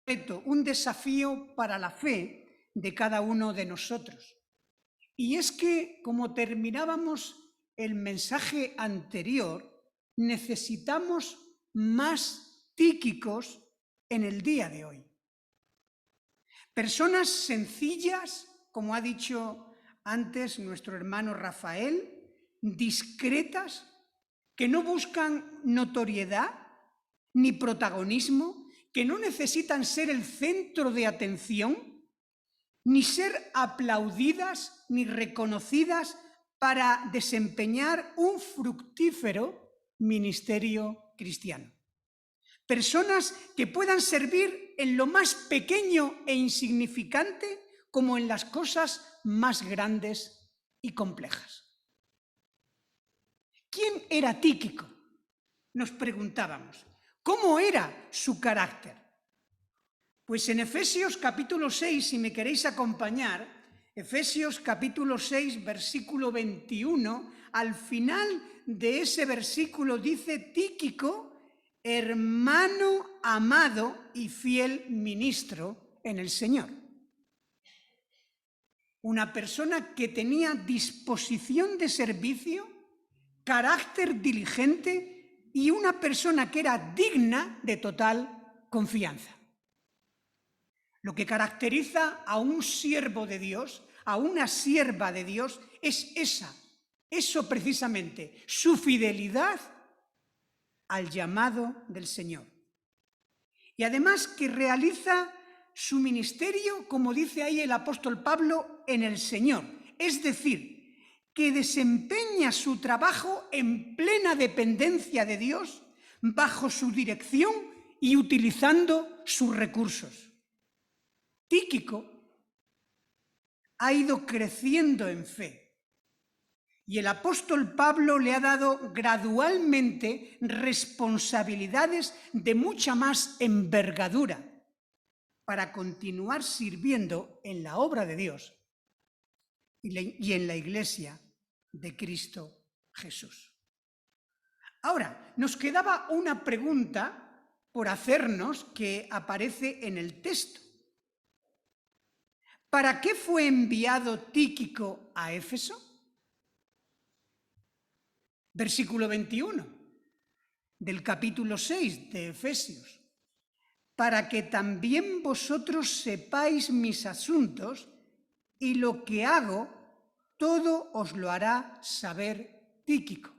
reto, un desafío para la fe de cada uno de nosotros. Y es que, como terminábamos el mensaje anterior, necesitamos más Tíquicos en el día de hoy. Personas sencillas, como ha dicho antes nuestro hermano Rafael, discretas, que no buscan notoriedad ni protagonismo, que no necesitan ser el centro de atención, ni ser aplaudidas ni reconocidas para desempeñar un fructífero ministerio cristiano. Personas que puedan servir en lo más pequeño e insignificante como en las cosas más grandes y complejas. ¿Quién era Tíquico? Nos preguntábamos. ¿Cómo era su carácter? Pues en Efesios capítulo 6, si me queréis acompañar, Efesios capítulo 6, versículo 21, al final de ese versículo dice Tíquico, hermano amado y fiel ministro en el Señor. Una persona que tenía disposición de servicio, carácter diligente y una persona que era digna de total confianza. Lo que caracteriza a un siervo de Dios, a una sierva de Dios, es eso precisamente, su fidelidad al llamado del Señor. Y además que realiza su ministerio, como dice ahí el apóstol Pablo, en el Señor. Es decir, que desempeña su trabajo en plena dependencia de Dios, bajo su dirección y utilizando sus recursos. Tíquico ha ido creciendo en fe y el apóstol Pablo le ha dado gradualmente responsabilidades de mucha más envergadura para continuar sirviendo en la obra de Dios y en la Iglesia de Cristo Jesús. Ahora, nos quedaba una pregunta por hacernos que aparece en el texto. ¿Para qué fue enviado Tíquico a Éfeso? Versículo 21 del capítulo 6 de Efesios. Para que también vosotros sepáis mis asuntos y lo que hago, todo os lo hará saber Tíquico.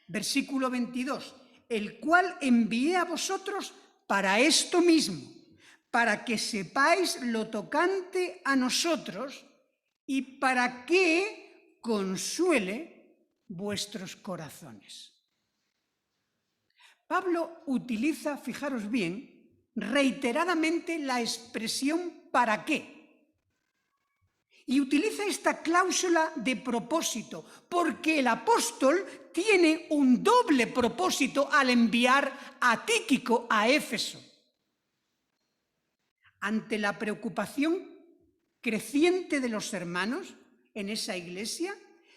Versículo 22. El cual envié a vosotros para esto mismo, para que sepáis lo tocante a nosotros y para que consuele vuestros corazones. Pablo utiliza, fijaros bien, reiteradamente la expresión ¿para qué? Y utiliza esta cláusula de propósito, porque el apóstol tiene un doble propósito al enviar a Tíquico a Éfeso. Ante la preocupación creciente de los hermanos en esa iglesia,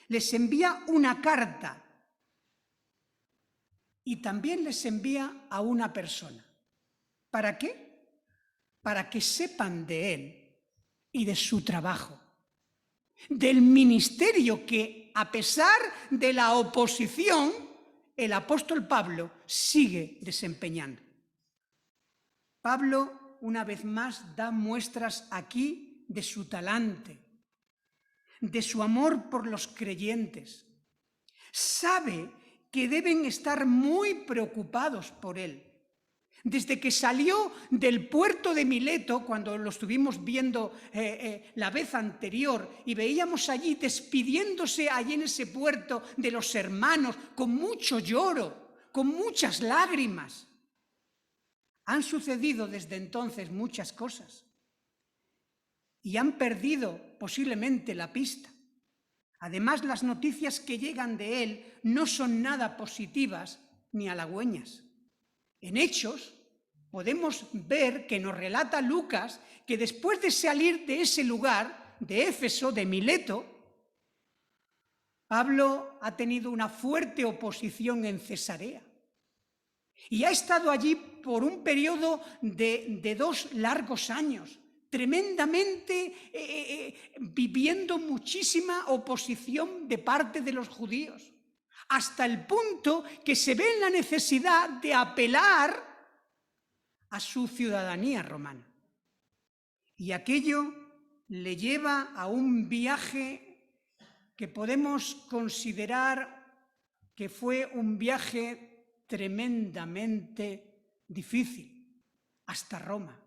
les envía una carta y también les envía a una persona. ¿Para qué? Para que sepan de él y de su trabajo, del ministerio que, a pesar de la oposición, el apóstol Pablo sigue desempeñando. Pablo, una vez más, da muestras aquí de su talante, de su amor por los creyentes. Sabe que deben estar muy preocupados por él. Desde que salió del puerto de Mileto, cuando lo estuvimos viendo la vez anterior, y veíamos allí despidiéndose allí en ese puerto de los hermanos, con mucho lloro, con muchas lágrimas. Han sucedido desde entonces muchas cosas y han perdido posiblemente la pista. Además, las noticias que llegan de él no son nada positivas ni halagüeñas. En Hechos podemos ver que nos relata Lucas que después de salir de ese lugar, de Éfeso, de Mileto, Pablo ha tenido una fuerte oposición en Cesarea. Y ha estado allí por un periodo de 2 largos años, tremendamente viviendo muchísima oposición de parte de los judíos, hasta el punto que se ve en la necesidad de apelar a su ciudadanía romana. Y aquello le lleva a un viaje que podemos considerar que fue un viaje tremendamente difícil, hasta Roma,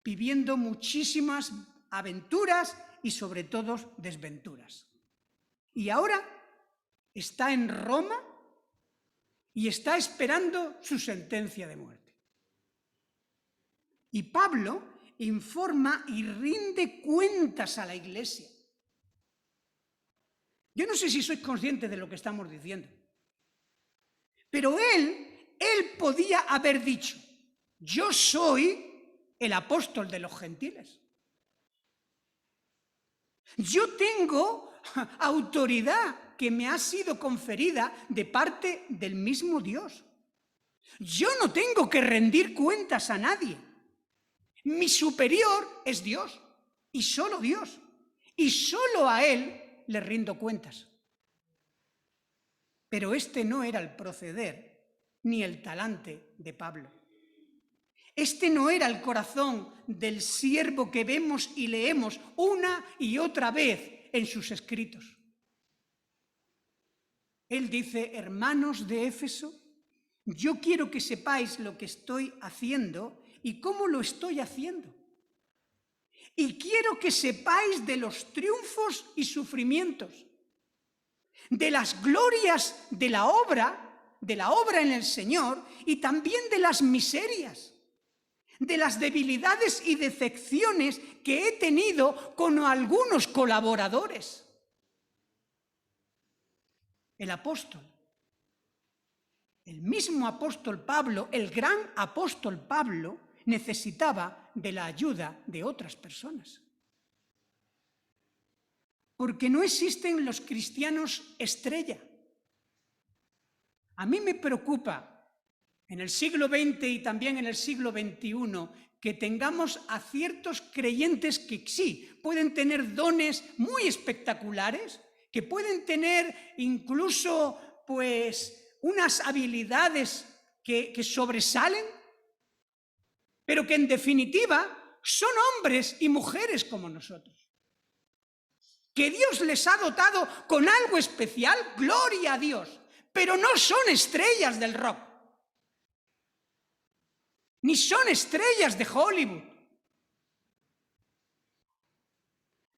viviendo muchísimas aventuras y sobre todo desventuras. Y ahora está en Roma y está esperando su sentencia de muerte. Y Pablo informa y rinde cuentas a la iglesia. Yo no sé si sois conscientes de lo que estamos diciendo, pero él podía haber dicho: yo soy el apóstol de los gentiles. Yo tengo autoridad que me ha sido conferida de parte del mismo Dios. Yo no tengo que rendir cuentas a nadie. Mi superior es Dios, y solo Dios, y solo a Él le rindo cuentas. Pero este no era el proceder ni el talante de Pablo. Este no era el corazón del siervo que vemos y leemos una y otra vez en sus escritos. Él dice: hermanos de Éfeso, yo quiero que sepáis lo que estoy haciendo y cómo lo estoy haciendo. Y quiero que sepáis de los triunfos y sufrimientos, de las glorias de la obra en el Señor, y también de las miserias, de las debilidades y decepciones que he tenido con algunos colaboradores. El apóstol, el mismo apóstol Pablo, el gran apóstol Pablo, necesitaba de la ayuda de otras personas. Porque no existen los cristianos estrella. A mí me preocupa en el siglo XX y también en el siglo XXI que tengamos a ciertos creyentes que sí, pueden tener dones muy espectaculares, que pueden tener incluso unas habilidades que sobresalen, pero que en definitiva son hombres y mujeres como nosotros. Que Dios les ha dotado con algo especial, gloria a Dios, pero no son estrellas del rock, ni son estrellas de Hollywood,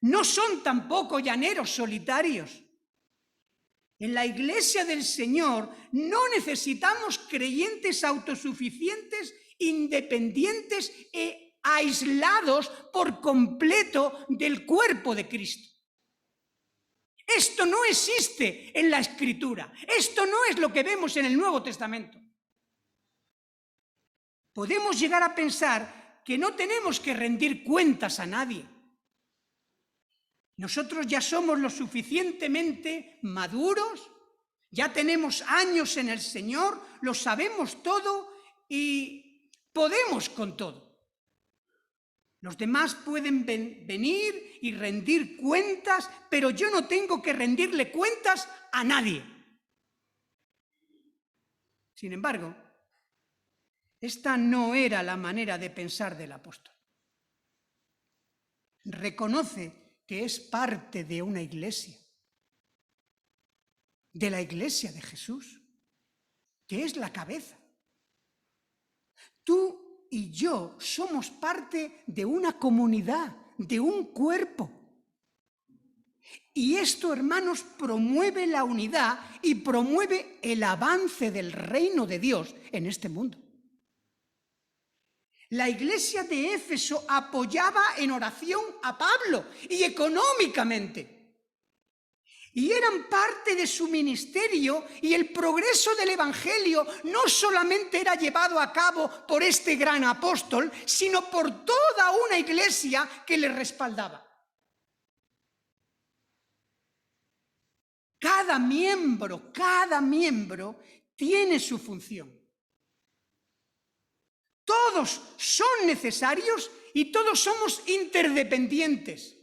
no son tampoco llaneros solitarios. En la iglesia del Señor no necesitamos creyentes autosuficientes, independientes e aislados por completo del cuerpo de Cristo. Esto no existe en la Escritura. Esto no es lo que vemos en el Nuevo Testamento. Podemos llegar a pensar que no tenemos que rendir cuentas a nadie. Nosotros ya somos lo suficientemente maduros, ya tenemos años en el Señor, lo sabemos todo y podemos con todo. Los demás pueden venir y rendir cuentas, pero yo no tengo que rendirle cuentas a nadie. Sin embargo, esta no era la manera de pensar del apóstol. Reconoce que es parte de una iglesia, de la iglesia de Jesús, que es la cabeza. Tú y yo somos parte de una comunidad, de un cuerpo. Y esto, hermanos, promueve la unidad y promueve el avance del reino de Dios en este mundo. La iglesia de Éfeso apoyaba en oración a Pablo y económicamente. Y eran parte de su ministerio, y el progreso del evangelio no solamente era llevado a cabo por este gran apóstol, sino por toda una iglesia que le respaldaba. Cada miembro tiene su función. Todos son necesarios y todos somos interdependientes.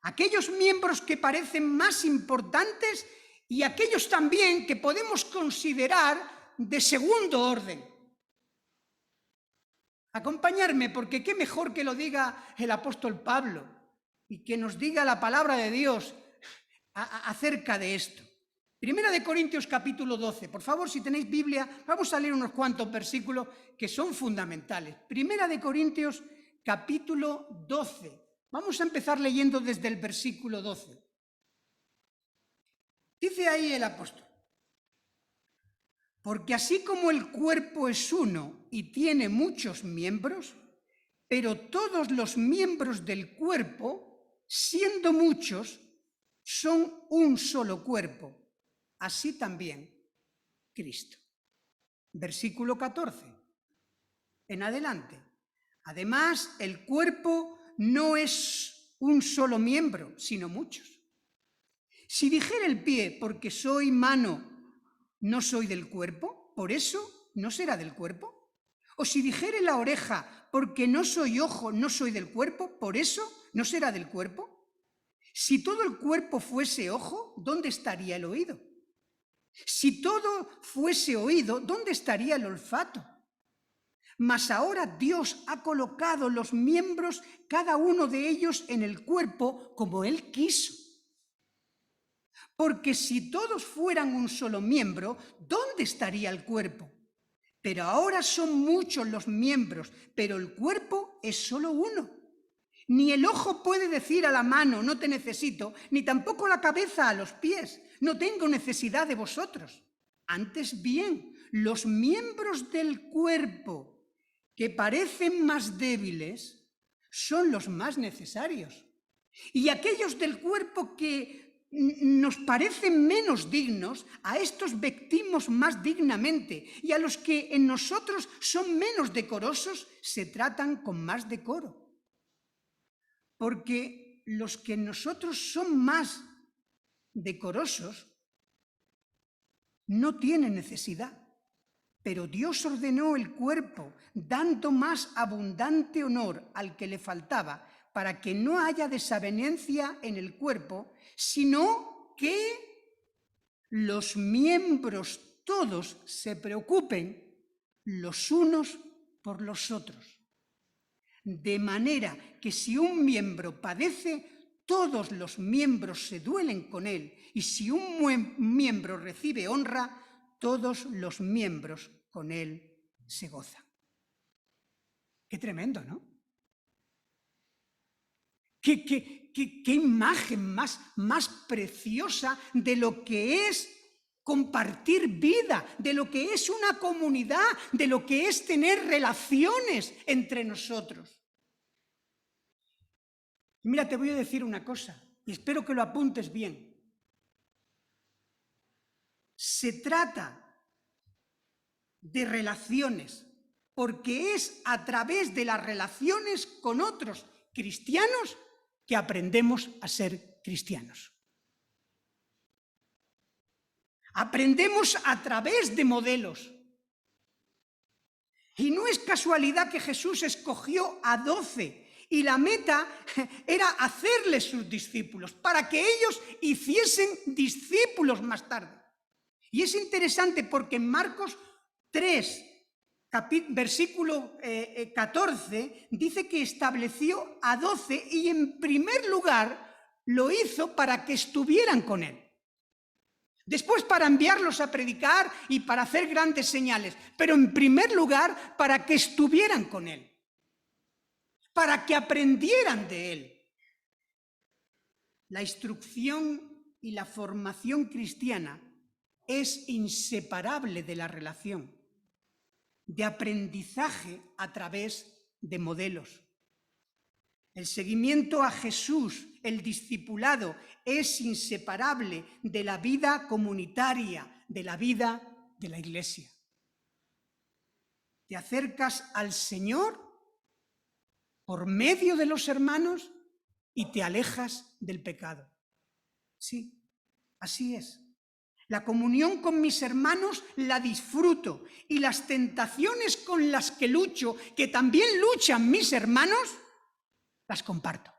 Aquellos miembros que parecen más importantes y aquellos también que podemos considerar de segundo orden. Acompañarme, porque qué mejor que lo diga el apóstol Pablo y que nos diga la palabra de Dios acerca de esto. Primera de Corintios capítulo 12. Por favor, si tenéis Biblia, vamos a leer unos cuantos versículos que son fundamentales. Primera de Corintios capítulo 12. Vamos a empezar leyendo desde el versículo 12. Dice ahí el apóstol: porque así como el cuerpo es uno y tiene muchos miembros, pero todos los miembros del cuerpo, siendo muchos, son un solo cuerpo, así también Cristo. Versículo 14, en adelante. Además, el cuerpo no es un solo miembro, sino muchos. Si dijera el pie, porque soy mano, no soy del cuerpo, por eso no será del cuerpo. O si dijere la oreja, porque no soy ojo, no soy del cuerpo, por eso no será del cuerpo. Si todo el cuerpo fuese ojo, ¿dónde estaría el oído? Si todo fuese oído, ¿dónde estaría el olfato? Mas ahora Dios ha colocado los miembros, cada uno de ellos, en el cuerpo como Él quiso. Porque si todos fueran un solo miembro, ¿dónde estaría el cuerpo? Pero ahora son muchos los miembros, pero el cuerpo es solo uno. Ni el ojo puede decir a la mano, no te necesito, ni tampoco la cabeza a los pies, no tengo necesidad de vosotros. Antes bien, los miembros del cuerpo que parecen más débiles son los más necesarios. Y aquellos del cuerpo que nos parecen menos dignos, a estos vestimos más dignamente, y a los que en nosotros son menos decorosos, se tratan con más decoro. Porque los que en nosotros son más decorosos no tienen necesidad, pero Dios ordenó el cuerpo, dando más abundante honor al que le faltaba, para que no haya desavenencia en el cuerpo, sino que los miembros todos se preocupen los unos por los otros. De manera que si un miembro padece, todos los miembros se duelen con él, y si un miembro recibe honra, todos los miembros con él se gozan. Qué tremendo, ¿no? Qué imagen más preciosa de lo que es compartir vida, de lo que es una comunidad, de lo que es tener relaciones entre nosotros. Mira, te voy a decir una cosa, y espero que lo apuntes bien. Se trata de relaciones, porque es a través de las relaciones con otros cristianos que aprendemos a ser cristianos. Aprendemos a través de modelos. Y no es casualidad que Jesús escogió a 12 y la meta era hacerles sus discípulos, para que ellos hiciesen discípulos más tarde. Y es interesante porque en Marcos 3, versículo 14, dice que estableció a 12 y en primer lugar lo hizo para que estuvieran con él. Después para enviarlos a predicar y para hacer grandes señales, pero en primer lugar para que estuvieran con él, para que aprendieran de él. La instrucción y la formación cristiana es inseparable de la relación, de aprendizaje a través de modelos. El seguimiento a Jesús, el discipulado, es inseparable de la vida comunitaria, de la vida de la Iglesia. Te acercas al Señor por medio de los hermanos y te alejas del pecado. Sí, así es. La comunión con mis hermanos la disfruto y las tentaciones con las que lucho, que también luchan mis hermanos, las comparto.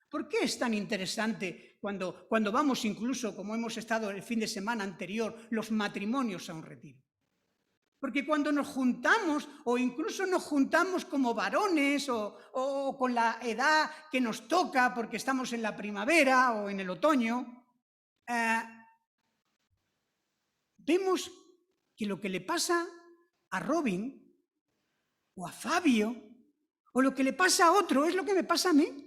¿Por qué es tan interesante cuando vamos incluso, como hemos estado el fin de semana anterior, los matrimonios a un retiro? Porque cuando nos juntamos, o incluso nos juntamos como varones, o con la edad que nos toca, porque estamos en la primavera o en el otoño, vemos que lo que le pasa a Robin, o a Fabio, o lo que le pasa a otro, es lo que me pasa a mí.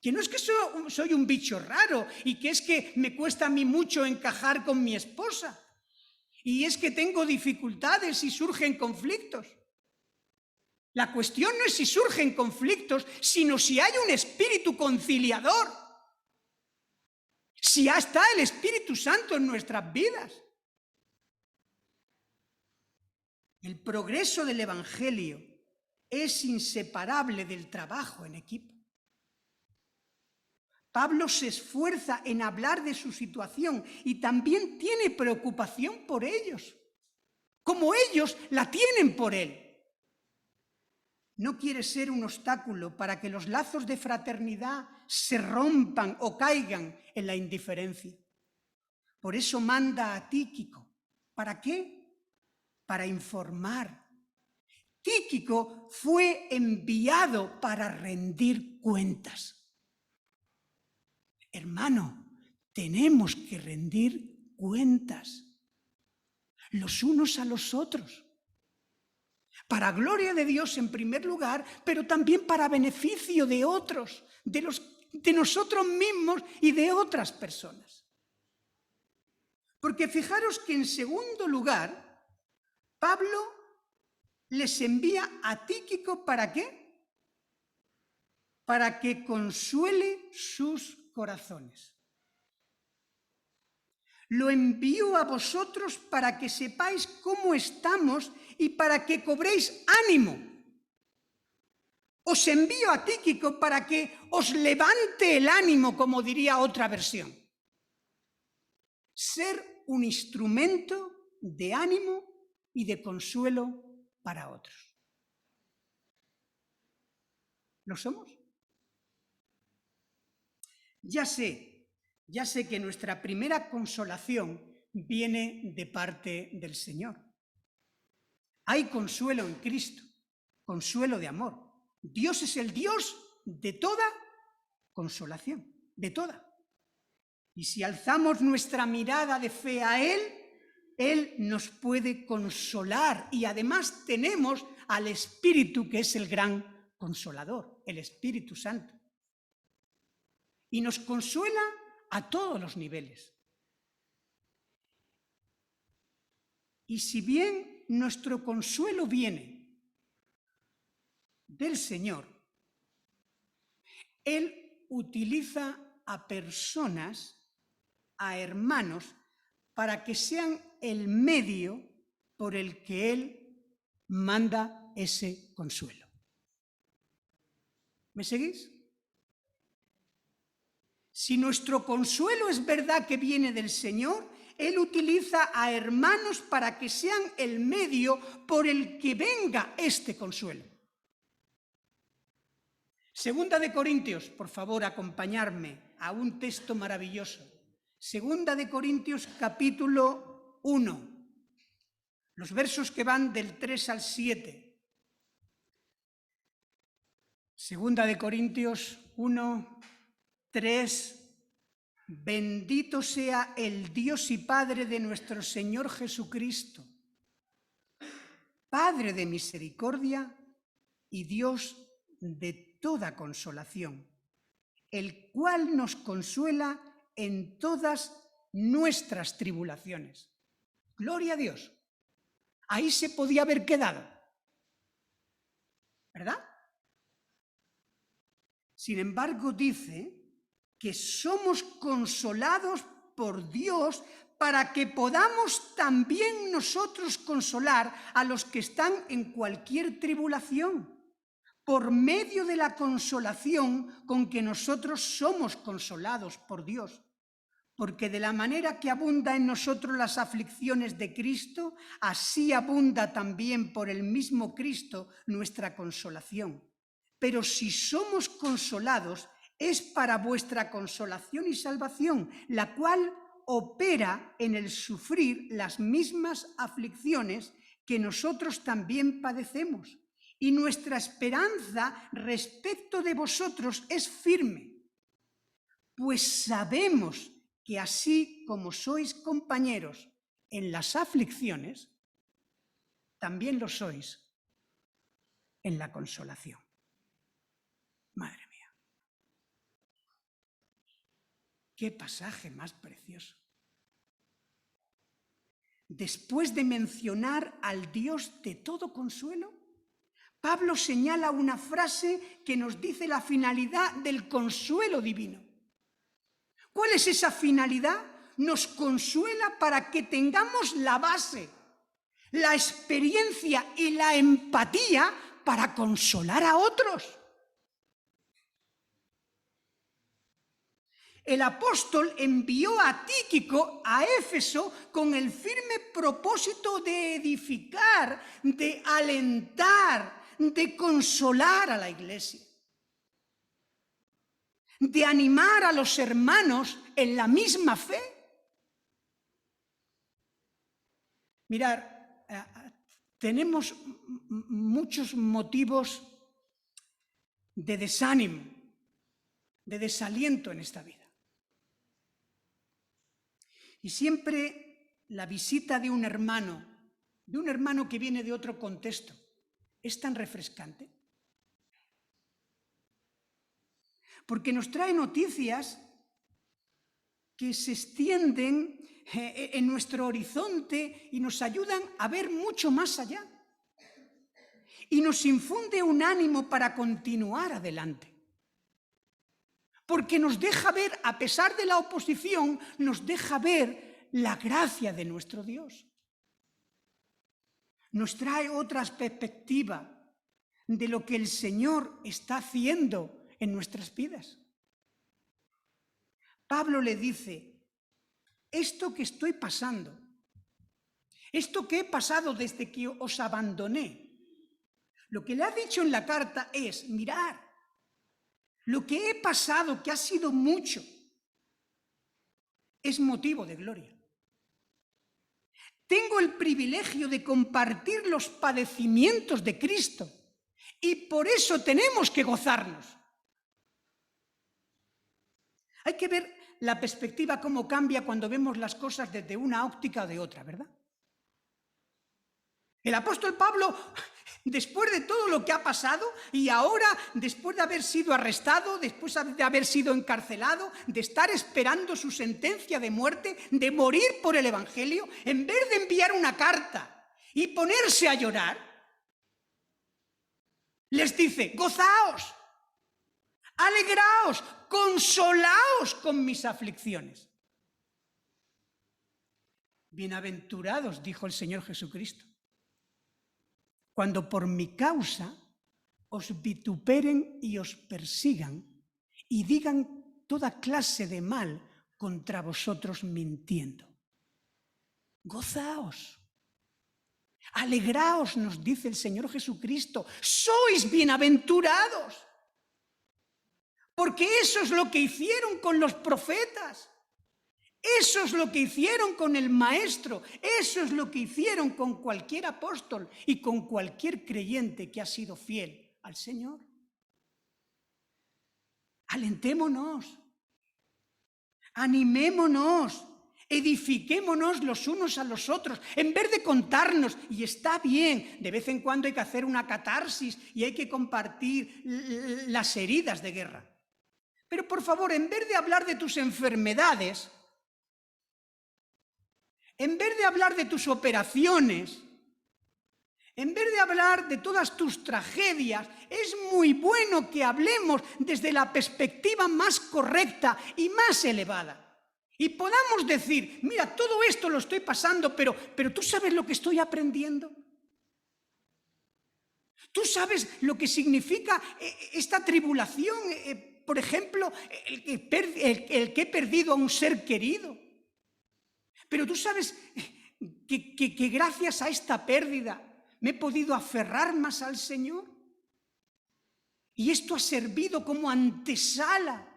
Que no es que soy un bicho raro, y que es que me cuesta a mí mucho encajar con mi esposa. Y es que tengo dificultades y surgen conflictos. La cuestión no es si surgen conflictos, sino si hay un espíritu conciliador. Si ya está el Espíritu Santo en nuestras vidas. El progreso del Evangelio es inseparable del trabajo en equipo. Pablo se esfuerza en hablar de su situación y también tiene preocupación por ellos, como ellos la tienen por él. No quiere ser un obstáculo para que los lazos de fraternidad se rompan o caigan en la indiferencia. Por eso manda a Tíquico. ¿Para qué? Para informar. Tíquico fue enviado para rendir cuentas. Hermano, tenemos que rendir cuentas los unos a los otros. Para gloria de Dios en primer lugar, pero también para beneficio de otros, de nosotros mismos y de otras personas. Porque fijaros que en segundo lugar, Pablo les envía a Tíquico ¿para qué? Para que consuele sus corazones. Lo envío a vosotros para que sepáis cómo estamos y para que cobréis ánimo. Os envío a Tíquico para que os levante el ánimo, como diría otra versión. Ser un instrumento de ánimo y de consuelo para otros. ¿Lo somos? Ya sé que nuestra primera consolación viene de parte del Señor. Hay consuelo en Cristo, consuelo de amor. Dios es el Dios de toda consolación, de toda. Y si alzamos nuestra mirada de fe a Él nos puede consolar. Y además tenemos al Espíritu, que es el gran consolador, el Espíritu Santo. Y nos consuela a todos los niveles. Y si bien nuestro consuelo viene del Señor, Él utiliza a personas, a hermanos, para que sean el medio por el que Él manda ese consuelo. ¿Me seguís? Si nuestro consuelo es verdad que viene del Señor, Él utiliza a hermanos para que sean el medio por el que venga este consuelo. Segunda de Corintios, por favor, acompañarme a un texto maravilloso. Segunda de Corintios, capítulo 1, los versos que van del 3 al 7. Segunda de Corintios 1, 3. Bendito sea el Dios y Padre de nuestro Señor Jesucristo, Padre de misericordia y Dios de toda consolación, el cual nos consuela en todas nuestras tribulaciones. Gloria a Dios. Ahí se podía haber quedado, ¿verdad? Sin embargo, dice que somos consolados por Dios para que podamos también nosotros consolar a los que están en cualquier tribulación, por medio de la consolación con que nosotros somos consolados por Dios. porque de la manera que abunda en nosotros las aflicciones de Cristo, así abunda también por el mismo Cristo nuestra consolación. Pero si somos consolados, es para vuestra consolación y salvación, la cual opera en el sufrir las mismas aflicciones que nosotros también padecemos. Y nuestra esperanza respecto de vosotros es firme, pues sabemos que así como sois compañeros en las aflicciones, también lo sois en la consolación. Madre mía, qué pasaje más precioso. Después de mencionar al Dios de todo consuelo, Pablo señala una frase que nos dice la finalidad del consuelo divino. ¿Cuál es esa finalidad? Nos consuela para que tengamos la base, la experiencia y la empatía para consolar a otros. El apóstol envió a Tíquico a Éfeso con el firme propósito de edificar, de alentar, de consolar a la iglesia, de animar a los hermanos en la misma fe. Mirad, tenemos muchos motivos de desánimo, de desaliento en esta vida. Y siempre la visita de un hermano que viene de otro contexto, es tan refrescante. Porque nos trae noticias que se extienden en nuestro horizonte y nos ayudan a ver mucho más allá. Y nos infunde un ánimo para continuar adelante. Porque nos deja ver, a pesar de la oposición, nos deja ver la gracia de nuestro Dios. Nos trae otra perspectiva de lo que el Señor está haciendo en nuestras vidas. Pablo le dice, esto que estoy pasando, esto que he pasado desde que os abandoné, lo que le ha dicho en la carta es, mirad, lo que he pasado, que ha sido mucho, es motivo de gloria. Tengo el privilegio de compartir los padecimientos de Cristo y por eso tenemos que gozarnos. Hay que ver la perspectiva cómo cambia cuando vemos las cosas desde una óptica o de otra, ¿verdad? El apóstol Pablo, después de todo lo que ha pasado y ahora, después de haber sido arrestado, después de haber sido encarcelado, de estar esperando su sentencia de muerte, de morir por el Evangelio, en vez de enviar una carta y ponerse a llorar, les dice, gozaos, alegraos, consolaos con mis aflicciones. Bienaventurados, dijo el Señor Jesucristo, cuando por mi causa os vituperen y os persigan y digan toda clase de mal contra vosotros mintiendo. Gozaos, alegraos, nos dice el Señor Jesucristo, sois bienaventurados, porque eso es lo que hicieron con los profetas. Eso es lo que hicieron con el Maestro, eso es lo que hicieron con cualquier apóstol y con cualquier creyente que ha sido fiel al Señor. Alentémonos, animémonos, edifiquémonos los unos a los otros, en vez de contarnos, y está bien, de vez en cuando hay que hacer una catarsis y hay que compartir las heridas de guerra. Pero por favor, en vez de hablar de tus enfermedades, en vez de hablar de tus operaciones, en vez de hablar de todas tus tragedias, es muy bueno que hablemos desde la perspectiva más correcta y más elevada. Y podamos decir, mira, todo esto lo estoy pasando, pero ¿tú sabes lo que estoy aprendiendo? ¿Tú sabes lo que significa esta tribulación por ejemplo, el que he perdido a un ser querido. Pero tú sabes que gracias a esta pérdida me he podido aferrar más al Señor. Y esto ha servido como antesala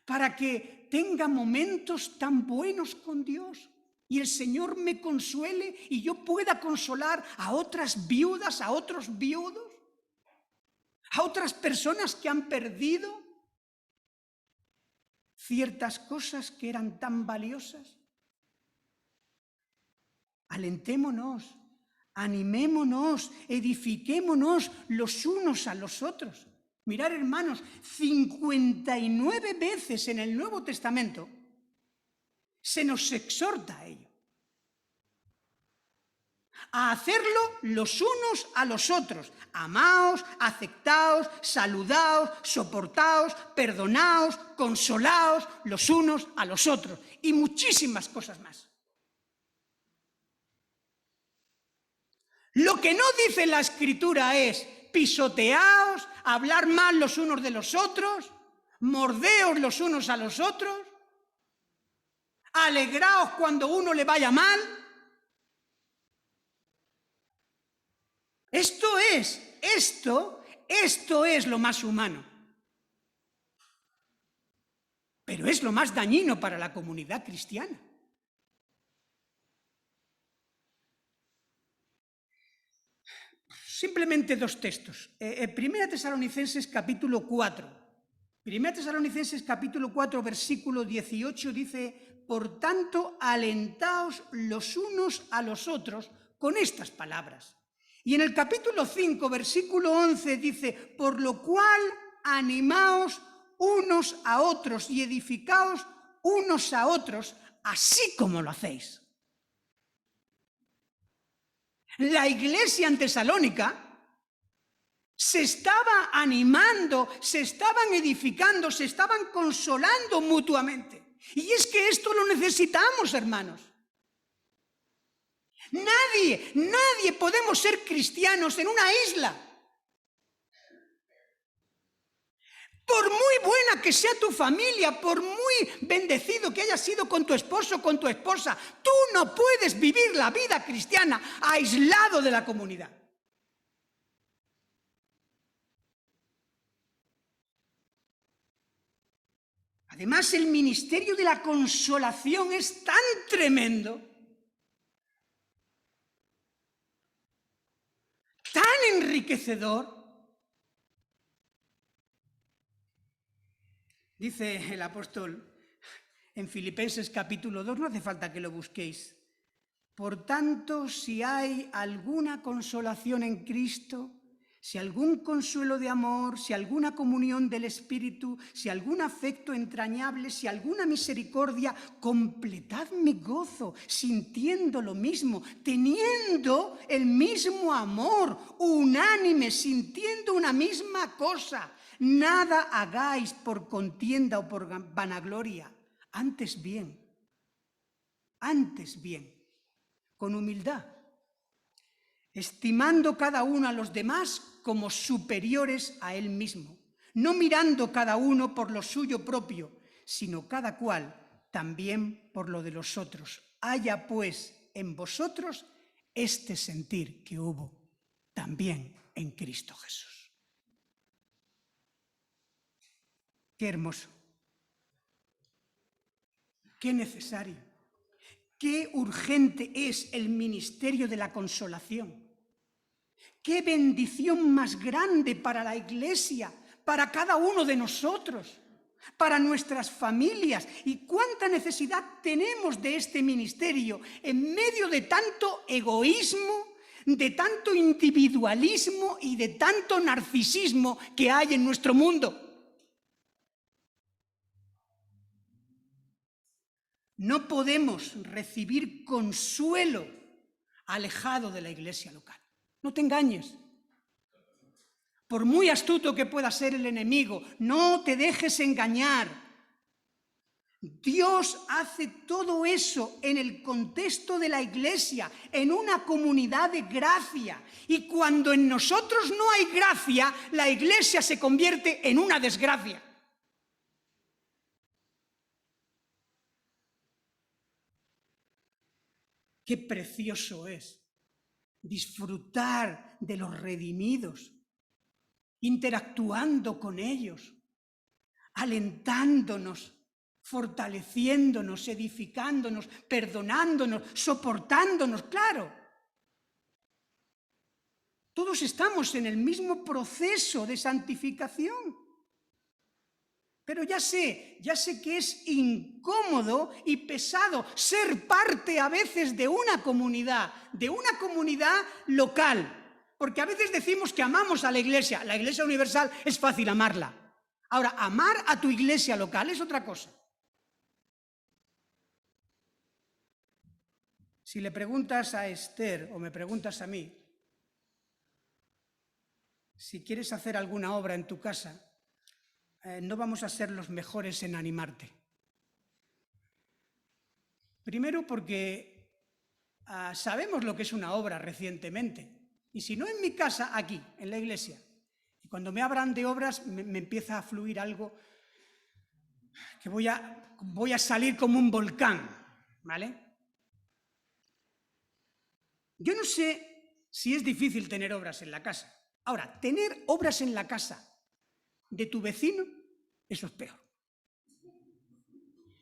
para que tenga momentos tan buenos con Dios y el Señor me consuele y yo pueda consolar a otras viudas, a otros viudos, a otras personas que han perdido ciertas cosas que eran tan valiosas. Alentémonos, animémonos, edifiquémonos los unos a los otros. Mirad, hermanos, 59 veces en el Nuevo Testamento se nos exhorta a ello. A hacerlo los unos a los otros. Amaos, aceptaos, saludaos, soportaos, perdonaos, consolaos los unos a los otros. Y muchísimas cosas más. Lo que no dice la Escritura es pisoteaos, hablar mal los unos de los otros, mordeos los unos a los otros, alegraos cuando uno le vaya mal. Esto es lo más humano. Pero es lo más dañino para la comunidad cristiana. Simplemente dos textos. Primera Tesalonicenses capítulo 4. Primera Tesalonicenses capítulo 4, versículo 18 dice: por tanto, alentaos los unos a los otros con estas palabras. Y en el capítulo 5, versículo 11 dice: por lo cual animaos unos a otros y edificaos unos a otros, así como lo hacéis. La iglesia en Tesalónica se estaba animando, se estaban edificando, se estaban consolando mutuamente. Y es que esto lo necesitamos, hermanos. Nadie podemos ser cristianos en una isla. Por muy buena que sea tu familia, por muy bendecido que hayas sido con tu esposo o con tu esposa, tú no puedes vivir la vida cristiana aislado de la comunidad. Además, el ministerio de la consolación es tan tremendo, tan enriquecedor. Dice el apóstol en Filipenses capítulo 2, no hace falta que lo busquéis. Por tanto, si hay alguna consolación en Cristo, si algún consuelo de amor, si alguna comunión del Espíritu, si algún afecto entrañable, si alguna misericordia, completad mi gozo, sintiendo lo mismo, teniendo el mismo amor, unánime, sintiendo una misma cosa. Nada hagáis por contienda o por vanagloria, antes bien, con humildad, estimando cada uno a los demás como superiores a él mismo, no mirando cada uno por lo suyo propio, sino cada cual también por lo de los otros. Haya pues en vosotros este sentir que hubo también en Cristo Jesús. Qué hermoso, qué necesario, qué urgente es el ministerio de la consolación. Qué bendición más grande para la Iglesia, para cada uno de nosotros, para nuestras familias. Y cuánta necesidad tenemos de este ministerio en medio de tanto egoísmo, de tanto individualismo y de tanto narcisismo que hay en nuestro mundo. No podemos recibir consuelo alejado de la iglesia local. No te engañes. Por muy astuto que pueda ser el enemigo, no te dejes engañar. Dios hace todo eso en el contexto de la Iglesia, en una comunidad de gracia. Y cuando en nosotros no hay gracia, la Iglesia se convierte en una desgracia. Qué precioso es disfrutar de los redimidos, interactuando con ellos, alentándonos, fortaleciéndonos, edificándonos, perdonándonos, soportándonos, claro. Todos estamos en el mismo proceso de santificación. Pero ya sé que es incómodo y pesado ser parte a veces de una comunidad local. Porque a veces decimos que amamos a la Iglesia universal es fácil amarla. Ahora, amar a tu iglesia local es otra cosa. Si le preguntas a Esther o me preguntas a mí, si quieres hacer alguna obra en tu casa, no vamos a ser los mejores en animarte. Primero porque sabemos lo que es una obra recientemente. Y si no en mi casa, aquí, en la iglesia. Y cuando me hablan de obras, me empieza a fluir algo que voy a salir como un volcán, ¿vale? Yo no sé si es difícil tener obras en la casa. Ahora, tener obras en la casa de tu vecino, eso es peor.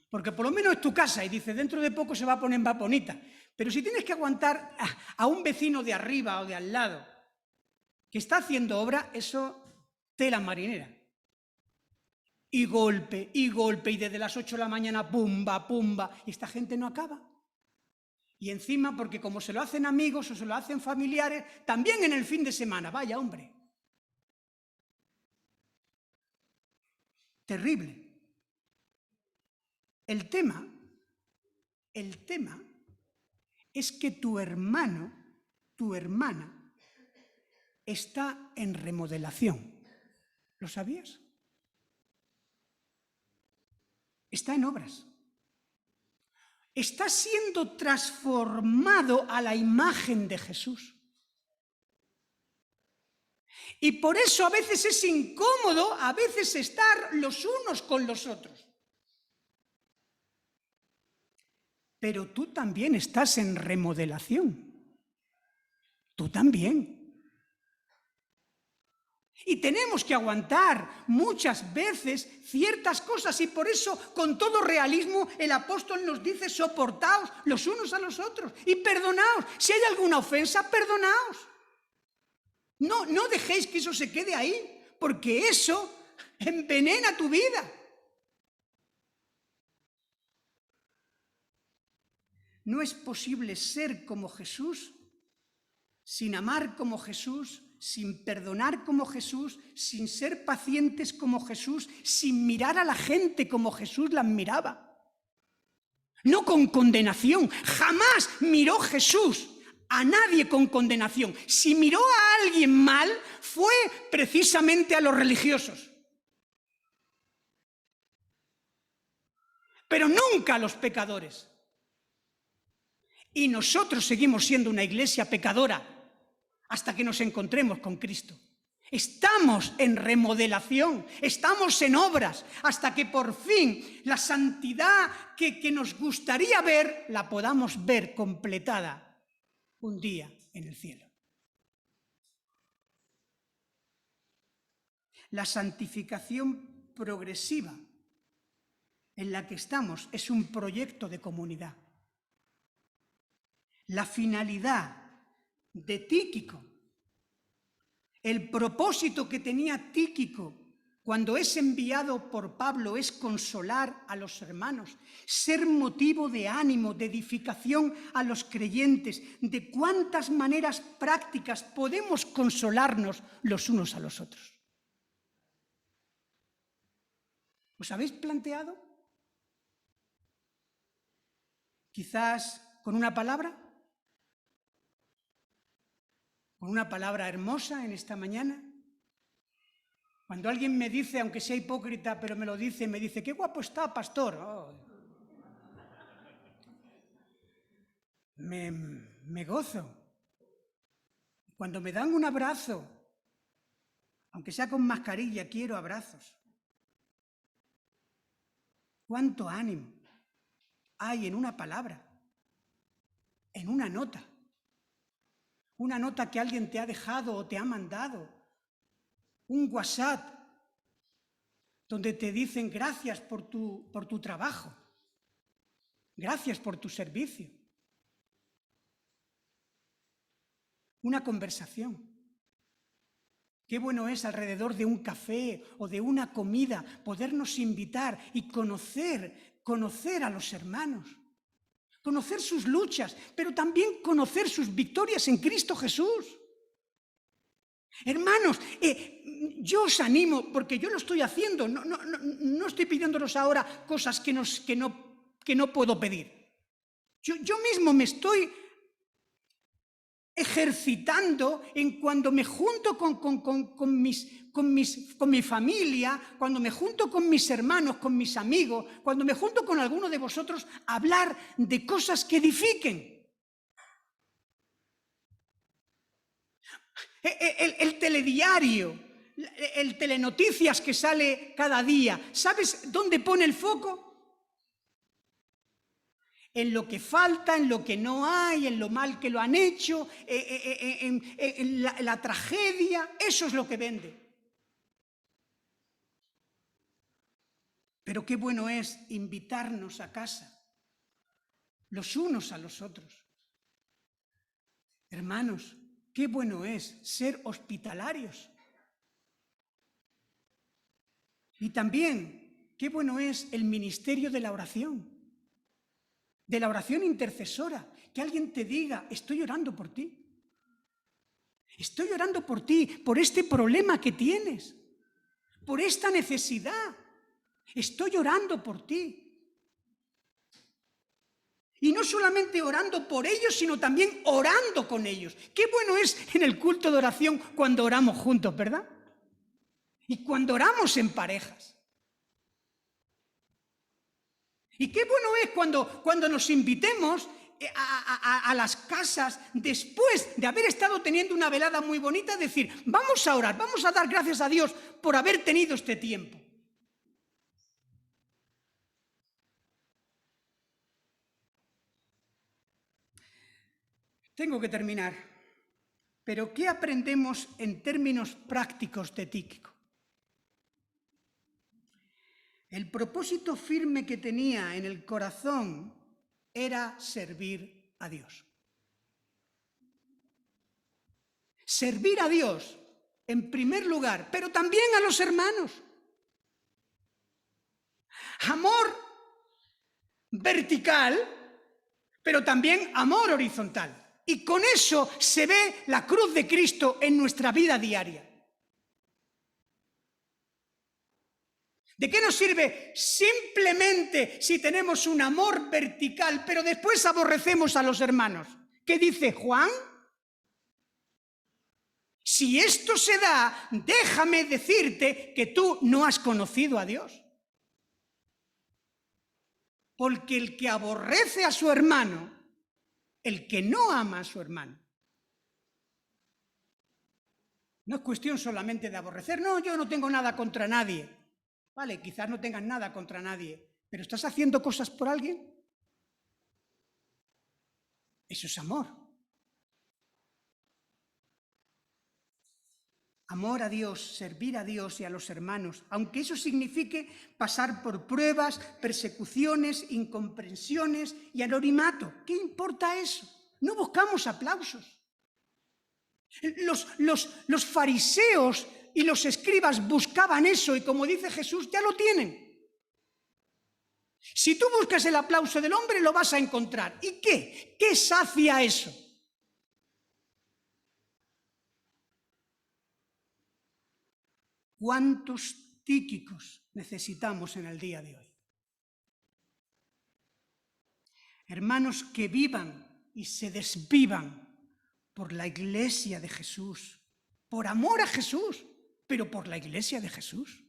Porque por lo menos es tu casa y dice, dentro de poco se va a poner más bonita. Pero si tienes que aguantar a un vecino de arriba o de al lado que está haciendo obra, eso tela marinera. Y golpe, y desde las 8 de la mañana, pumba, pumba, y esta gente no acaba. Y encima, porque como se lo hacen amigos o se lo hacen familiares, también en el fin de semana, vaya hombre. Terrible. El tema es que tu hermano, tu hermana, está en remodelación. ¿Lo sabías? Está en obras. Está siendo transformado a la imagen de Jesús. Y por eso a veces es incómodo, a veces estar los unos con los otros. Pero tú también estás en remodelación. Tú también. Y tenemos que aguantar muchas veces ciertas cosas y por eso, con todo realismo, el apóstol nos dice, soportaos los unos a los otros y perdonaos. Si hay alguna ofensa, perdonaos. No dejéis que eso se quede ahí, porque eso envenena tu vida. No es posible ser como Jesús sin amar como Jesús, sin perdonar como Jesús, sin ser pacientes como Jesús, sin mirar a la gente como Jesús las miraba. No con condenación. Jamás miró Jesús a nadie con condenación. Si miró a alguien mal, fue precisamente a los religiosos. Pero nunca a los pecadores. Y nosotros seguimos siendo una iglesia pecadora hasta que nos encontremos con Cristo. Estamos en remodelación, estamos en obras, hasta que por fin la santidad que nos gustaría ver, la podamos ver completada un día en el cielo. La santificación progresiva en la que estamos es un proyecto de comunidad. La finalidad de Tíquico, el propósito que tenía Tíquico cuando es enviado por Pablo es consolar a los hermanos, ser motivo de ánimo, de edificación a los creyentes. ¿De cuántas maneras prácticas podemos consolarnos los unos a los otros? ¿Os habéis planteado? Quizás con una palabra. Con una palabra hermosa en esta mañana. Cuando alguien me dice, aunque sea hipócrita, pero me lo dice, me dice, qué guapo está, pastor. Oh, me gozo. Cuando me dan un abrazo, aunque sea con mascarilla, quiero abrazos. ¿Cuánto ánimo hay en una palabra, en una nota? Una nota que alguien te ha dejado o te ha mandado. Un WhatsApp donde te dicen gracias por tu trabajo. Gracias por tu servicio. Una conversación. Qué bueno es alrededor de un café o de una comida podernos invitar y conocer a los hermanos. Conocer sus luchas, pero también conocer sus victorias en Cristo Jesús. Hermanos, yo os animo, porque yo lo estoy haciendo, no estoy pidiéndonos ahora cosas que no puedo pedir. Yo mismo me estoy ejercitando en cuando me junto con mi familia, cuando me junto con mis hermanos, con mis amigos, cuando me junto con alguno de vosotros, a hablar de cosas que edifiquen. El telediario, el telenoticias que sale cada día, ¿sabes dónde pone el foco? En lo que falta, en lo que no hay, en lo mal que lo han hecho, en la tragedia. Eso es lo que vende. Pero qué bueno es invitarnos a casa, los unos a los otros. Hermanos, qué bueno es ser hospitalarios. Y también, qué bueno es el ministerio de la oración intercesora, que alguien te diga, estoy orando por ti. Estoy orando por ti, por este problema que tienes, por esta necesidad. Estoy orando por ti. Y no solamente orando por ellos, sino también orando con ellos. Qué bueno es en el culto de oración cuando oramos juntos, ¿verdad? Y cuando oramos en parejas. Y qué bueno es cuando nos invitemos a las casas después de haber estado teniendo una velada muy bonita, decir, vamos a orar, vamos a dar gracias a Dios por haber tenido este tiempo. Tengo que terminar, pero ¿qué aprendemos en términos prácticos de Tíquico? El propósito firme que tenía en el corazón era servir a Dios. Servir a Dios en primer lugar, pero también a los hermanos. Amor vertical, pero también amor horizontal. Y con eso se ve la cruz de Cristo en nuestra vida diaria. ¿De qué nos sirve simplemente si tenemos un amor vertical, pero después aborrecemos a los hermanos? ¿Qué dice Juan? Si esto se da, déjame decirte que tú no has conocido a Dios. Porque el que aborrece a su hermano, el que no ama a su hermano, no es cuestión solamente de aborrecer. No, yo no tengo nada contra nadie. Vale, quizás no tengas nada contra nadie, pero ¿estás haciendo cosas por alguien? Eso es amor. Amor a Dios, servir a Dios y a los hermanos, aunque eso signifique pasar por pruebas, persecuciones, incomprensiones y anonimato. ¿Qué importa eso? No buscamos aplausos. Los fariseos y los escribas buscaban eso y, como dice Jesús, ya lo tienen. Si tú buscas el aplauso del hombre, lo vas a encontrar. ¿Y qué? ¿Qué sacia eso? ¿Cuántos Tíquicos necesitamos en el día de hoy? Hermanos que vivan y se desvivan por la Iglesia de Jesús, por amor a Jesús, pero por la Iglesia de Jesús.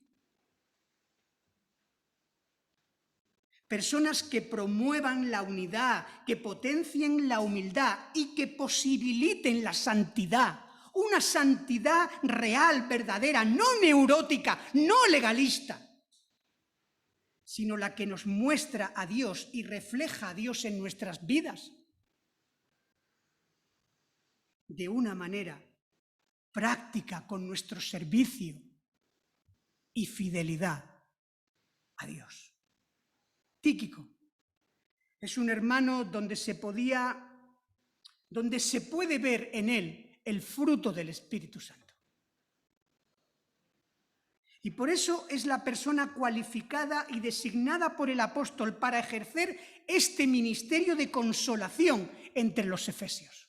personas que promuevan la unidad, que potencien la humildad y que posibiliten la santidad. Una santidad real, verdadera, no neurótica, no legalista, sino la que nos muestra a Dios y refleja a Dios en nuestras vidas de una manera práctica con nuestro servicio y fidelidad a Dios. Tíquico es un hermano donde se puede ver en él el fruto del Espíritu Santo. Y por eso es la persona cualificada y designada por el apóstol para ejercer este ministerio de consolación entre los efesios.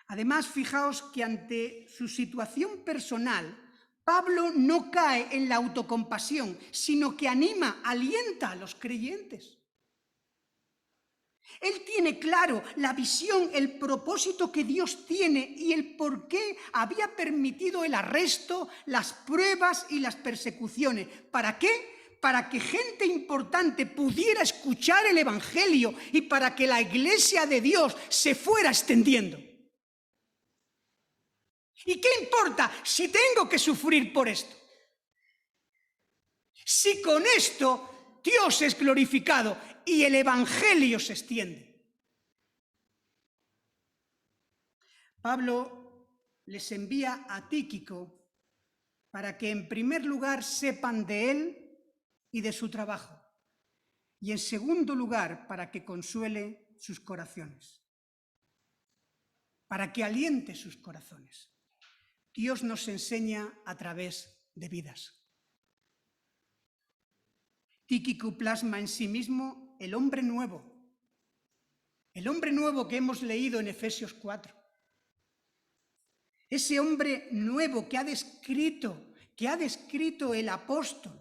Además, fijaos que ante su situación personal, Pablo no cae en la autocompasión, sino que anima, alienta a los creyentes. Él tiene claro la visión, el propósito que Dios tiene y el por qué había permitido el arresto, las pruebas y las persecuciones. ¿Para qué? Para que gente importante pudiera escuchar el Evangelio y para que la Iglesia de Dios se fuera extendiendo. ¿Y qué importa si tengo que sufrir por esto? Si con esto Dios es glorificado y el Evangelio se extiende. Pablo les envía a Tíquico para que en primer lugar sepan de él y de su trabajo, y en segundo lugar para que consuele sus corazones, para que aliente sus corazones. Dios nos enseña a través de vidas. Tíquico plasma en sí mismo el hombre nuevo que hemos leído en Efesios 4. Ese hombre nuevo que ha descrito el apóstol.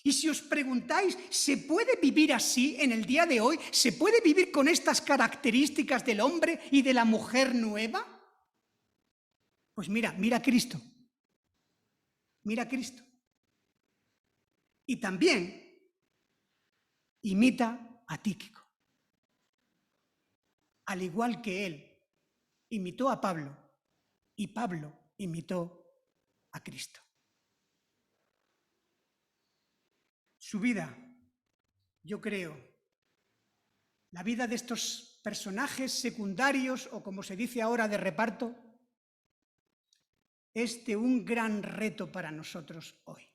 Y si os preguntáis, ¿se puede vivir así en el día de hoy? ¿Se puede vivir con estas características del hombre y de la mujer nueva? Pues mira a Cristo. Mira a Cristo. Y también imita a Tíquico. Al igual que él imitó a Pablo y Pablo imitó a Cristo. Su vida, yo creo, la vida de estos personajes secundarios o como se dice ahora de reparto, es de un gran reto para nosotros hoy.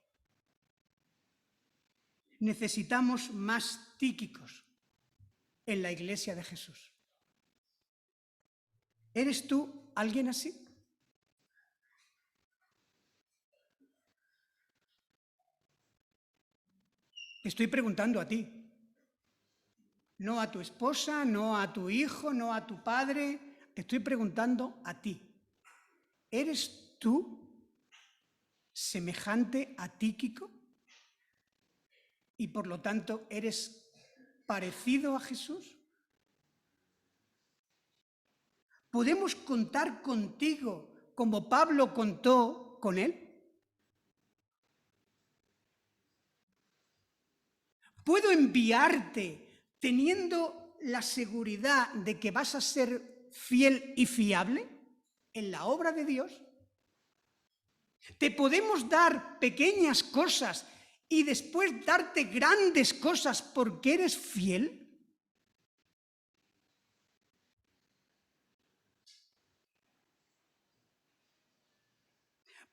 Necesitamos más Tíquicos en la Iglesia de Jesús. ¿Eres tú alguien así? Te estoy preguntando a ti. No a tu esposa, no a tu hijo, no a tu padre. Te estoy preguntando a ti. ¿Eres tú semejante a Tíquico? Y por lo tanto, ¿eres parecido a Jesús? ¿Podemos contar contigo como Pablo contó con él? ¿Puedo enviarte teniendo la seguridad de que vas a ser fiel y fiable en la obra de Dios? ¿Te podemos dar pequeñas cosas y después darte grandes cosas porque eres fiel?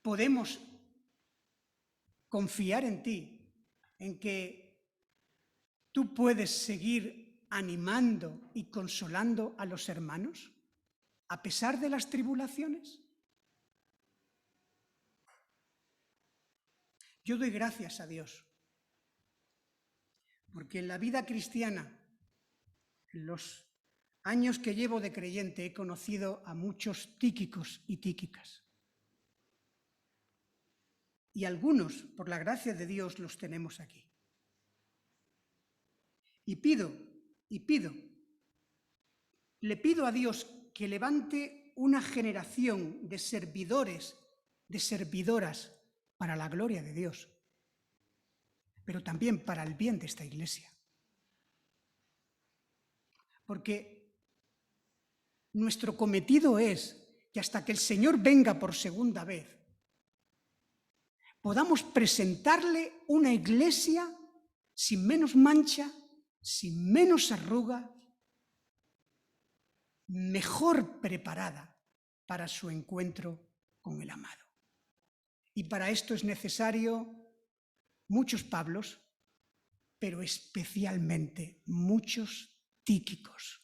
Podemos confiar en ti, en que tú puedes seguir animando y consolando a los hermanos a pesar de las tribulaciones. Yo doy gracias a Dios, porque en la vida cristiana, en los años que llevo de creyente, he conocido a muchos Tíquicos y Tíquicas. Y algunos, por la gracia de Dios, los tenemos aquí. Y le pido a Dios que levante una generación de servidores, de servidoras para la gloria de Dios. pero también para el bien de esta iglesia. Porque nuestro cometido es que hasta que el Señor venga por segunda vez, podamos presentarle una iglesia sin menos mancha, sin menos arruga, mejor preparada para su encuentro con el amado. Y para esto es necesario muchos Pablos, pero especialmente muchos Tíquicos,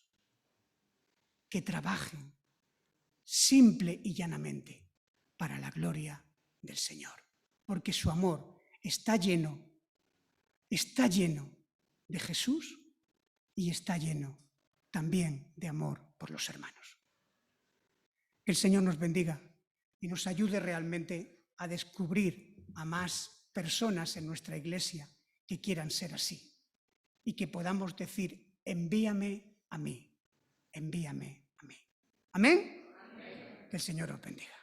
que trabajen simple y llanamente para la gloria del Señor, porque su amor está lleno de Jesús y está lleno también de amor por los hermanos. Que el Señor nos bendiga y nos ayude realmente a descubrir a más personas en nuestra iglesia que quieran ser así y que podamos decir: envíame a mí, envíame a mí. ¿Amén? Amén. Que el Señor os bendiga.